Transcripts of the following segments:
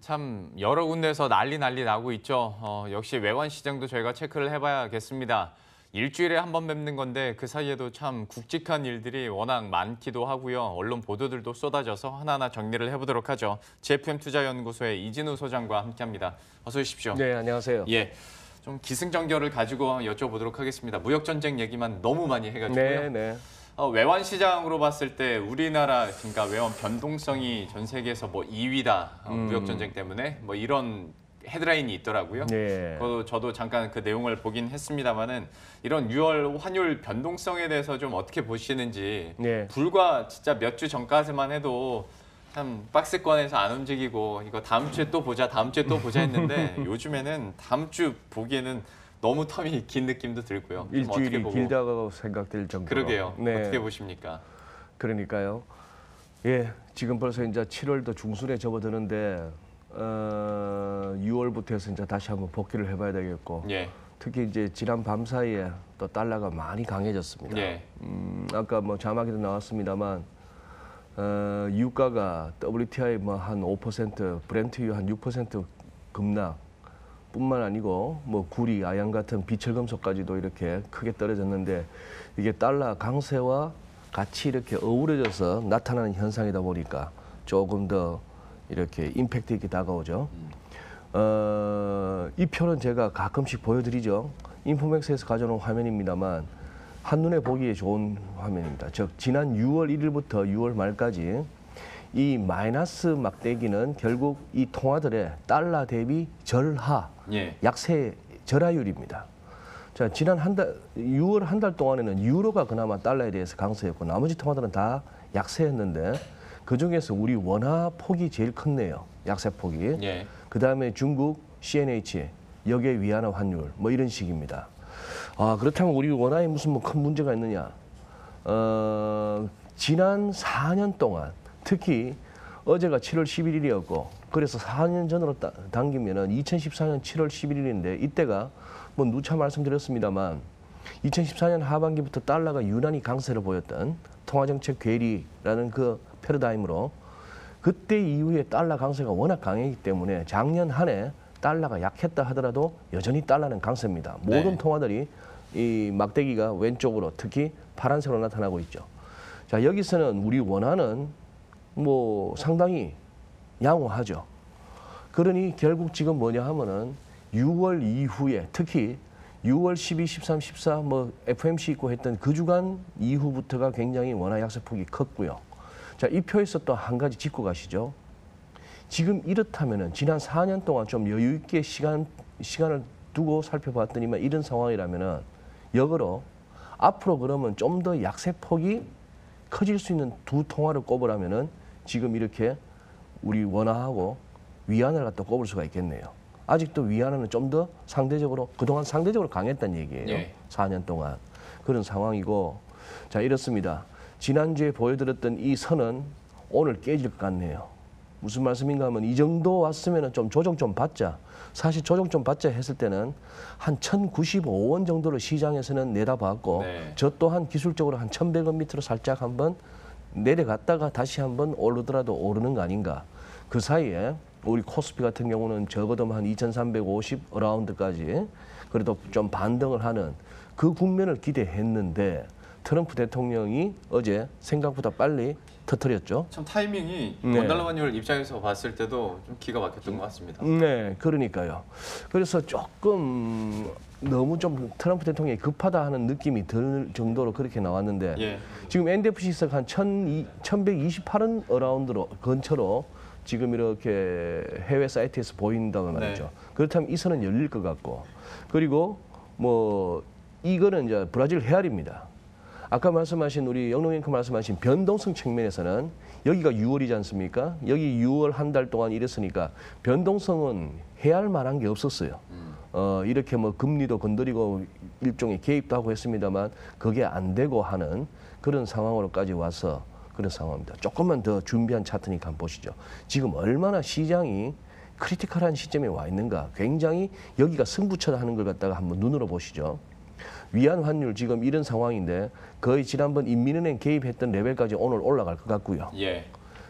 참 여러 군데서 난리 나고 있죠. 역시 외환 시장도 저희가 체크를 해봐야겠습니다. 일주일에 한 번 뵙는 건데 그 사이에도 참 굵직한 일들이 워낙 많기도 하고요. 언론 보도들도 쏟아져서 하나하나 정리를 해보도록 하죠. GFM 투자연구소의 이진우 소장과 함께합니다. 어서 오십시오. 네, 안녕하세요. 예, 좀 기승전결을 가지고 여쭤보도록 하겠습니다. 무역 전쟁 얘기만 너무 많이 해가지고요. 네. 외환 시장으로 봤을 때 우리나라 그러니까 외환 변동성이 전 세계에서 뭐 2위다 무역 전쟁 때문에 뭐 이런 헤드라인이 있더라고요. 네. 저도 잠깐 그 내용을 보긴 했습니다만은 이런 6월 환율 변동성에 대해서 좀 어떻게 보시는지. 네. 불과 진짜 몇 주 전까지만 해도 참 박스권에서 안 움직이고 이거 다음 주에 또 보자 했는데 요즘에는 다음 주 보기에는 너무 텀이 긴 느낌도 들고요. 좀 일주일이 어떻게 보고. 길다고 생각될 정도로. 그러게요. 네. 어떻게 보십니까? 그러니까요. 예, 지금 벌써 이제 7월도 중순에 접어드는데 6월부터 해서 이제 다시 한번 복귀를 해봐야 되겠고. 예. 특히 이제 지난 밤 사이에 또 달러가 많이 강해졌습니다. 예. 아까 뭐 자막에도 나왔습니다만 유가가 WTI 뭐 한 5%, 브렌트유 한 6% 급락. 뿐만 아니고 뭐 구리, 아양 같은 비철금속까지도 이렇게 크게 떨어졌는데 이게 달러 강세와 같이 이렇게 어우러져서 나타나는 현상이다 보니까 조금 더 이렇게 임팩트 있게 다가오죠. 이 표는 제가 가끔씩 보여드리죠. 인포맥스에서 가져온 화면입니다만 한눈에 보기에 좋은 화면입니다. 즉 지난 6월 1일부터 6월 말까지 이 마이너스 막대기는 결국 이 통화들의 달러 대비 절하, 예. 약세 절하율입니다. 자, 지난 6월 한 달 동안에는 유로가 그나마 달러에 대해서 강세였고 나머지 통화들은 다 약세였는데 그중에서 우리 원화 폭이 제일 컸네요. 약세 폭이. 예. 그다음에 중국, CNH, 여기에 위안화 환율 뭐 이런 식입니다. 그렇다면 우리 원화에 무슨 뭐 큰 문제가 있느냐? 지난 4년 동안 특히 어제가 7월 11일이었고 그래서 4년 전으로 당기면은 2014년 7월 11일인데 이때가 뭐 누차 말씀드렸습니다만 2014년 하반기부터 달러가 유난히 강세를 보였던 통화정책 괴리라는 그 패러다임으로 그때 이후에 달러 강세가 워낙 강했기 때문에 작년 한 해 달러가 약했다 하더라도 여전히 달러는 강세입니다. 네. 모든 통화들이 이 막대기가 왼쪽으로 특히 파란색으로 나타나고 있죠. 자, 여기서는 우리 원화는 뭐 상당히 양호하죠. 그러니 결국 지금 뭐냐 하면은 6월 이후에 특히 6월 12, 13, 14 뭐 FOMC 있고 했던 그 주간 이후부터가 굉장히 원화 약세폭이 컸고요. 자, 이 표에서 또 한 가지 짚고 가시죠. 지금 이렇다면은 지난 4년 동안 좀 여유 있게 시간을 두고 살펴봤더니만 이런 상황이라면은 역으로 앞으로 그러면 좀 더 약세폭이 커질 수 있는 두 통화를 꼽으라면은 지금 이렇게 우리 원화하고 위안화를 갖다 꼽을 수가 있겠네요. 아직도 위안화는 좀 더 상대적으로 그동안 상대적으로 강했다는 얘기예요. 예. 4년 동안 그런 상황이고 자 이렇습니다. 지난주에 보여드렸던 이 선은 오늘 깨질 것 같네요. 무슨 말씀인가 하면 이 정도 왔으면 좀 조정 좀 받자. 사실 조정 좀 받자 했을 때는 한 1,095원 정도를 시장에서는 내다봤고 네. 저 또한 기술적으로 한 1,100원 밑으로 살짝 한번 내려갔다가 다시 한번 오르더라도 오르는 거 아닌가. 그 사이에 우리 코스피 같은 경우는 적어도 한 2,350 어라운드까지 그래도 좀 반등을 하는 그 국면을 기대했는데 트럼프 대통령이 어제 생각보다 빨리 터뜨렸죠. 참 타이밍이 네. 원달러 환율 입장에서 봤을 때도 좀 기가 막혔던 것 같습니다. 네, 그러니까요. 그래서 조금 너무 좀 트럼프 대통령이 급하다 하는 느낌이 들 정도로 그렇게 나왔는데 예. 지금 NDF-C가 한 1,128원 어라운드로 근처로 지금 이렇게 해외 사이트에서 보인다고 말이죠. 네. 그렇다면 이 선은 열릴 것 같고 그리고 뭐 이거는 이제 브라질 헤알입니다. 아까 말씀하신 우리 영롱앵커 말씀하신 변동성 측면에서는 여기가 6월이지 않습니까? 여기 6월 한 달 동안 이랬으니까 변동성은 헤알 만한 게 없었어요. 이렇게 뭐 금리도 건드리고 일종의 개입도 하고 했습니다만 그게 안 되고 하는 그런 상황으로까지 와서 그런 상황입니다. 조금만 더 준비한 차트니까 한번 보시죠. 지금 얼마나 시장이 크리티컬한 시점에 와 있는가. 굉장히 여기가 승부처다 하는 걸 갖다가 한번 눈으로 보시죠. 위안 환율 지금 이런 상황인데 거의 지난번 인민은행 개입했던 레벨까지 오늘 올라갈 것 같고요. 예.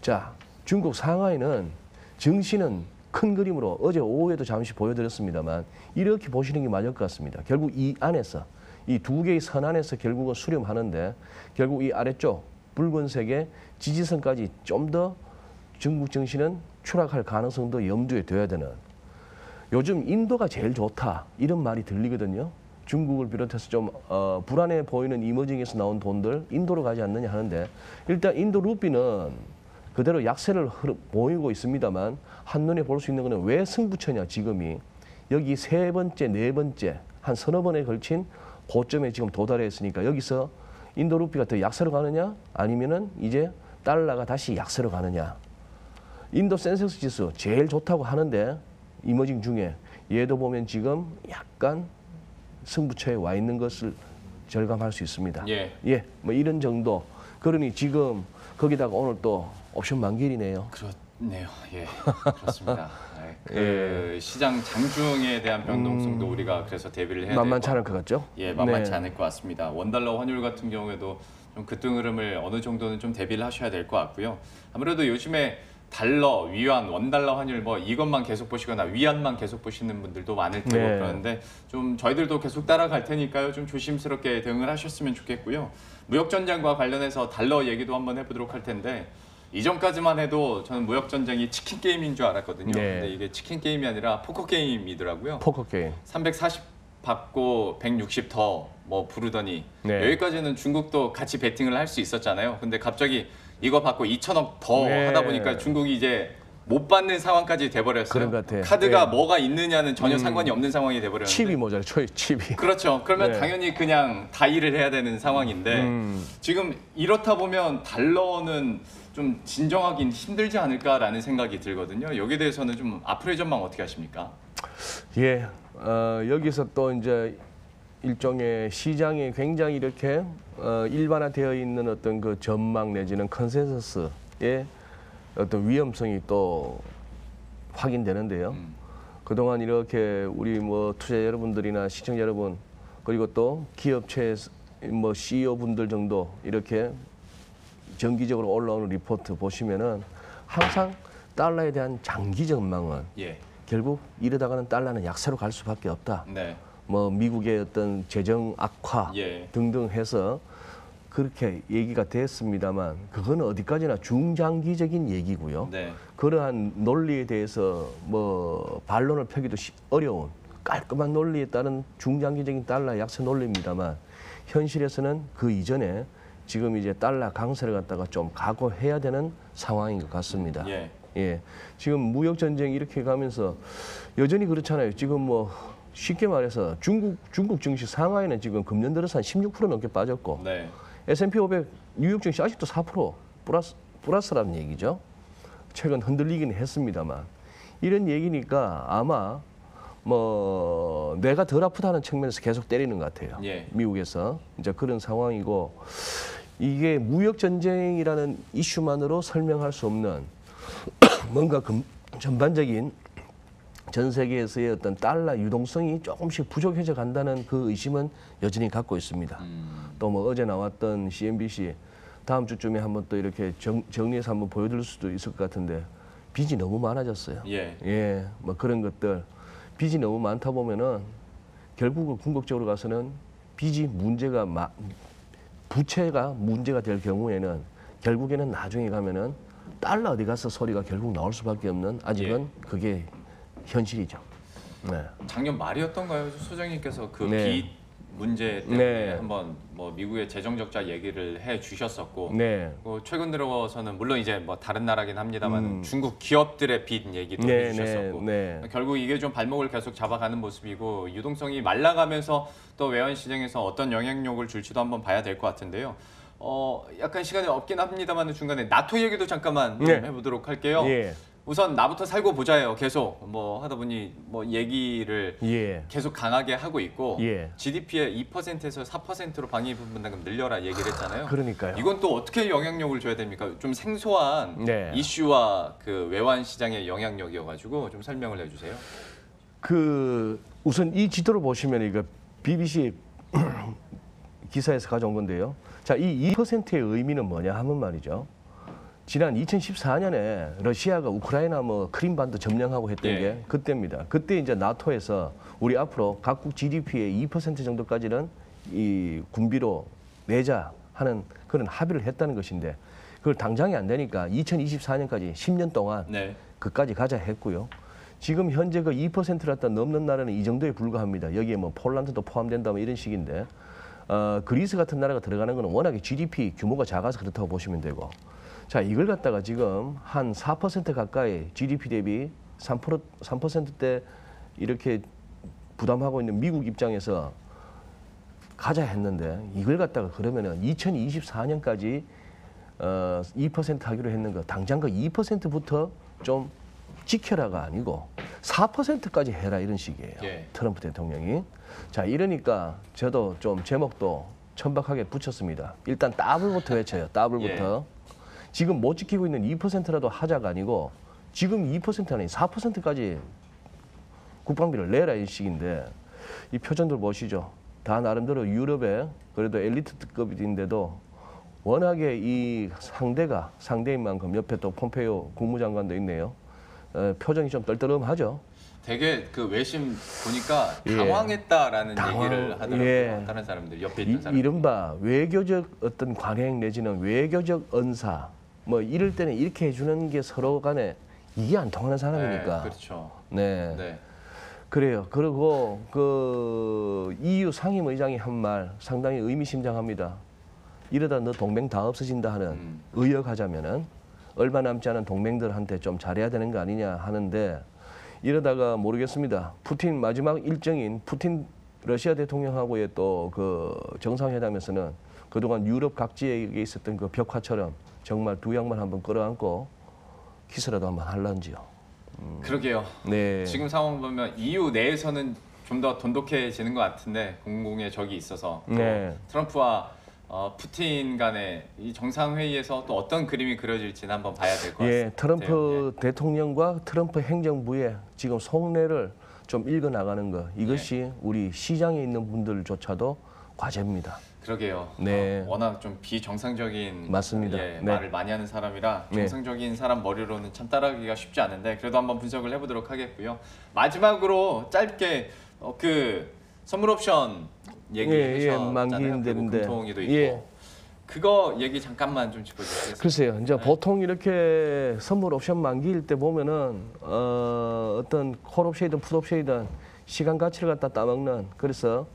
자, 중국 상하이는 증시는 큰 그림으로 어제 오후에도 잠시 보여드렸습니다만 이렇게 보시는 게 맞을 것 같습니다. 결국 이 안에서 이 두 개의 선 안에서 결국은 수렴하는데 결국 이 아래쪽 붉은색의 지지선까지 좀 더 중국 증시는 추락할 가능성도 염두에 둬야 되는 요즘 인도가 제일 좋다 이런 말이 들리거든요. 중국을 비롯해서 좀 불안해 보이는 이머징에서 나온 돈들 인도로 가지 않느냐 하는데 일단 인도 루피는 그대로 약세를 보이고 있습니다만 한눈에 볼 수 있는 것은 왜 승부처냐 지금이 여기 세 번째, 네 번째 한 서너 번에 걸친 고점에 지금 도달해 있으니까 여기서 인도 루피가 더 약세로 가느냐 아니면은 이제 달러가 다시 약세로 가느냐. 인도 센섹스 지수 제일 좋다고 하는데 이머징 중에 얘도 보면 지금 약간 승부처에 와 있는 것을 절감할 수 있습니다. 예. 뭐 이런 정도. 그러니 지금 거기다가 오늘 또 옵션 만기일이네요. 그렇네요. 예, 그렇습니다. 그 시장 장중에 대한 변동성도 우리가 그래서 대비를 해야 만만치 되고, 않을 것 같죠? 예, 만만치 않을 것 같습니다. 원달러 환율 같은 경우에도 좀 급등 흐름을 어느 정도는 좀 대비를 하셔야 될 것 같고요. 아무래도 요즘에 달러, 위안, 원달러 환율 뭐 이것만 계속 보시거나 위안만 계속 보시는 분들도 많을 테고 네. 그러는데 좀 저희들도 계속 따라갈 테니까요. 좀 조심스럽게 대응을 하셨으면 좋겠고요. 무역 전쟁과 관련해서 달러 얘기도 한번 해보도록 할 텐데 이전까지만 해도 저는 무역 전쟁이 치킨 게임인 줄 알았거든요. 네. 근데 이게 치킨 게임이 아니라 포커 게임이더라고요. 포커 게임. 340 받고 160 더 뭐 부르더니 네. 여기까지는 중국도 같이 베팅을 할 수 있었잖아요. 근데 갑자기 이거 받고 2천억 더 네. 하다 보니까 중국이 이제 못 받는 상황까지 돼버렸어요. 그런 것 같아요. 카드가 네. 뭐가 있느냐는 전혀 상관이 없는 상황이 돼버렸는데. 칩이 모자라, 칩이. 그렇죠. 그러면 네. 당연히 그냥 다이를 해야 되는 상황인데 지금 이렇다 보면 달러는 좀 진정하긴 힘들지 않을까라는 생각이 들거든요. 여기에 대해서는 좀 앞으로의 전망 어떻게 하십니까? 예, 여기서 또 이제 일종의 시장에 굉장히 이렇게 일반화되어 있는 어떤 그 전망 내지는 컨센서스의 어떤 위험성이 또 확인되는데요. 그동안 이렇게 우리 뭐 투자 여러분들이나 시청자 여러분 그리고 또 기업체 뭐 CEO 분들 정도 이렇게 정기적으로 올라오는 리포트 보시면은 항상 달러에 대한 장기 전망은 예. 결국 이러다가는 달러는 약세로 갈 수밖에 없다. 네. 뭐 미국의 어떤 재정 악화 예. 등등 해서 그렇게 얘기가 됐습니다만 그거는 어디까지나 중장기적인 얘기고요. 네. 그러한 논리에 대해서 뭐 반론을 펴기도 어려운 깔끔한 논리에 따른 중장기적인 달러 약세 논리입니다만 현실에서는 그 이전에 지금 이제 달러 강세를 갖다가 좀 각오해야 되는 상황인 것 같습니다. 예. 예, 지금 무역 전쟁이 이렇게 가면서 여전히 그렇잖아요. 지금 뭐 쉽게 말해서 중국 증시 상하이는 지금 금년 들어서 한 16% 넘게 빠졌고 네. S&P 500 뉴욕 증시 아직도 4% 플러스라는 얘기죠. 최근 흔들리긴 했습니다만 이런 얘기니까 아마 뭐 뇌가 덜 아프다는 측면에서 계속 때리는 것 같아요. 예. 미국에서 이제 그런 상황이고 이게 무역 전쟁이라는 이슈만으로 설명할 수 없는 뭔가 전반적인 전 세계에서의 어떤 달러 유동성이 조금씩 부족해져 간다는 그 의심은 여전히 갖고 있습니다. 또 뭐 어제 나왔던 CNBC 다음 주쯤에 한번 또 이렇게 정리해서 한번 보여드릴 수도 있을 것 같은데 빚이 너무 많아졌어요. 예. 뭐 그런 것들 빚이 너무 많다 보면은 결국은 궁극적으로 가서는 빚이 부채가 문제가 될 경우에는 결국에는 나중에 가면은 달러 어디 가서 소리가 결국 나올 수밖에 없는 아직은 그게 현실이죠. 네. 작년 말이었던가요? 소장님께서 그 네. 빚 문제 때문에 네. 한번 뭐 미국의 재정 적자 얘기를 해 주셨었고 네. 최근 들어서는 물론 이제 뭐 다른 나라긴 합니다만 중국 기업들의 빚 얘기도 네, 해주셨었고 네. 결국 이게 좀 발목을 계속 잡아가는 모습이고 유동성이 말라가면서 또 외환 시장에서 어떤 영향력을 줄지도 한번 봐야 될 것 같은데요. 약간 시간이 없긴 합니다만 중간에 나토 얘기도 잠깐만 좀 네. 해보도록 할게요. 예. 우선 나부터 살고 보자예요. 계속 뭐 하다 보니 뭐 얘기를 예. 계속 강하게 하고 있고 예. GDP의 2%에서 4%로 방위부분담금 늘려라 얘기를 했잖아요. 그러니까요. 이건 또 어떻게 영향력을 줘야 됩니까? 좀 생소한 네. 이슈와 그 외환 시장의 영향력이어가지고 좀 설명을 해주세요. 우선 이 지도를 보시면 이거 BBC 기사에서 가져온 건데요. 자, 이 2%의 의미는 뭐냐 하면 말이죠. 지난 2014년에 러시아가 우크라이나 뭐 크림반도 점령하고 했던 예. 게 그때입니다. 그때 이제 나토에서 우리 앞으로 각국 GDP의 2% 정도까지는 이 군비로 내자 하는 그런 합의를 했다는 것인데 그걸 당장이 안 되니까 2024년까지 10년 동안 네. 그까지 가자 했고요. 지금 현재 그 2%를 갖다 넘는 나라는 이 정도에 불과합니다. 여기에 뭐 폴란드도 포함된다 뭐 이런 식인데 그리스 같은 나라가 들어가는 거는 워낙에 GDP 규모가 작아서 그렇다고 보시면 되고 자 이걸 갖다가 지금 한 4% 가까이 GDP 대비 3%대 이렇게 부담하고 있는 미국 입장에서 가자 했는데 이걸 갖다가 그러면은 2024년까지 2% 하기로 했는 거 당장 그 2%부터 좀 지켜라가 아니고 4%까지 해라 이런 식이에요. 예. 트럼프 대통령이. 자 이러니까 저도 좀 제목도 천박하게 붙였습니다. 일단 더블부터 외쳐요. 더블부터. 지금 못 지키고 있는 2%라도 하자가 아니고 지금 2% 아니 4%까지 국방비를 내라 이 식인데 이 표정들 보시죠. 다 나름대로 유럽의 그래도 엘리트급인데도 워낙에 이 상대인 만큼 옆에 또 폼페이오 국무장관도 있네요. 표정이 좀 떨떠름하죠. 되게 그 외신 보니까 예. 당황했다라는 당황, 얘기를 하더라고요. 예. 다른 사람들 옆에 있는 사람들. 이른바 외교적 어떤 관행 내지는 외교적 언사 뭐 이럴 때는 이렇게 해주는 게 서로 간에 이게 안 통하는 사람이니까. 네, 그렇죠. 네. 네. 그래요. 그리고 그 EU 상임의장이 한 말 상당히 의미심장합니다. 이러다 너 동맹 다 없어진다 하는 의역하자면은 얼마 남지 않은 동맹들한테 좀 잘해야 되는 거 아니냐 하는데 이러다가 모르겠습니다. 푸틴 마지막 일정인 푸틴 러시아 대통령하고의 또 그 정상회담에서는 그동안 유럽 각지에 있었던 그 벽화처럼 정말 두 양말 한번 끌어안고 키스라도 한번 할런지요. 그러게요. 네. 지금 상황 보면 EU 내에서는 좀 더 돈독해지는 것 같은데 공공의 적이 있어서 또 네. 트럼프와 푸틴 간의 이 정상회의에서 또 어떤 그림이 그려질지는 한번 봐야 될 것 같습니다. 예, 트럼프 대통령과 트럼프 행정부의 지금 속내를 좀 읽어 나가는 것 이것이 우리 시장에 있는 분들조차도 과제입니다. 그러게요. 네. 워낙 좀 비정상적인 맞습니다. 예, 네. 말을 많이 하는 사람이라 네. 정상적인 사람 머리로는 참 따라가기가 쉽지 않은데 그래도 한번 분석을 해보도록 하겠고요. 마지막으로 짧게 그 선물 옵션 얘기하셨잖아요. 만기인데 공통이도 있고 예. 그거 얘기 잠깐만 좀 짚어주시겠어요? 글쎄요. 이제 보통 이렇게 선물 옵션 만기일 때 보면은 어떤 콜 옵션이든 풋 옵션이든 시간 가치를 갖다 따먹는 그래서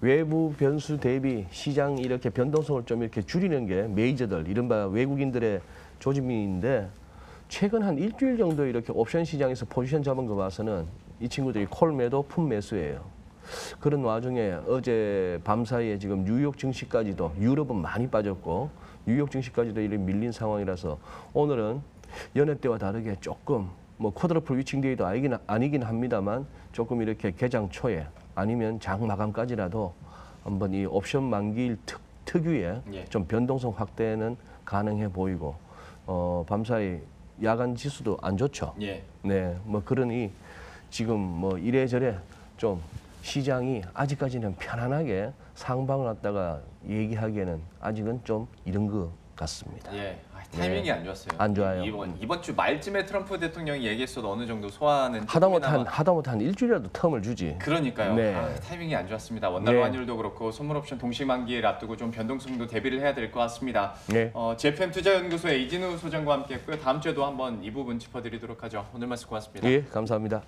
외부 변수 대비 시장 이렇게 변동성을 좀 이렇게 줄이는 게 메이저들 이른바 외국인들의 조짐인데 최근 한 일주일 정도 이렇게 옵션 시장에서 포지션 잡은 거 봐서는 이 친구들이 콜 매도 풋 매수예요. 그런 와중에 어제 밤사이에 지금 뉴욕 증시까지도 유럽은 많이 빠졌고 뉴욕 증시까지도 이렇게 밀린 상황이라서 오늘은 연애 때와 다르게 조금 뭐 쿼드러플 위칭데이도 아니긴 합니다만 조금 이렇게 개장 초에 아니면 장 마감까지라도 한번 이 옵션 만기일 특유의 예. 좀 변동성 확대는 가능해 보이고 밤사이 야간 지수도 안 좋죠. 예. 네, 뭐 그러니 지금 뭐 이래저래 좀 시장이 아직까지는 편안하게 상방을 갖다가 얘기하기에는 아직은 좀 이른 것 같습니다. 예. 타이밍이 안 좋았어요. 안 좋아요. 이번 주 말쯤에 트럼프 대통령이 얘기했어도 어느 정도 소화는 하다못해 한 일주일이라도 텀을 주지. 그러니까요. 네. 타이밍이 안 좋았습니다. 원달러 네. 환율도 그렇고 선물 옵션 동시 만기를 앞두고 좀 변동성도 대비를 해야 될 것 같습니다. 네. GFM 투자연구소의 이진우 소장과 함께했고요. 다음 주에도 한번 이 부분 짚어드리도록 하죠. 오늘 말씀 고맙습니다. 예, 감사합니다.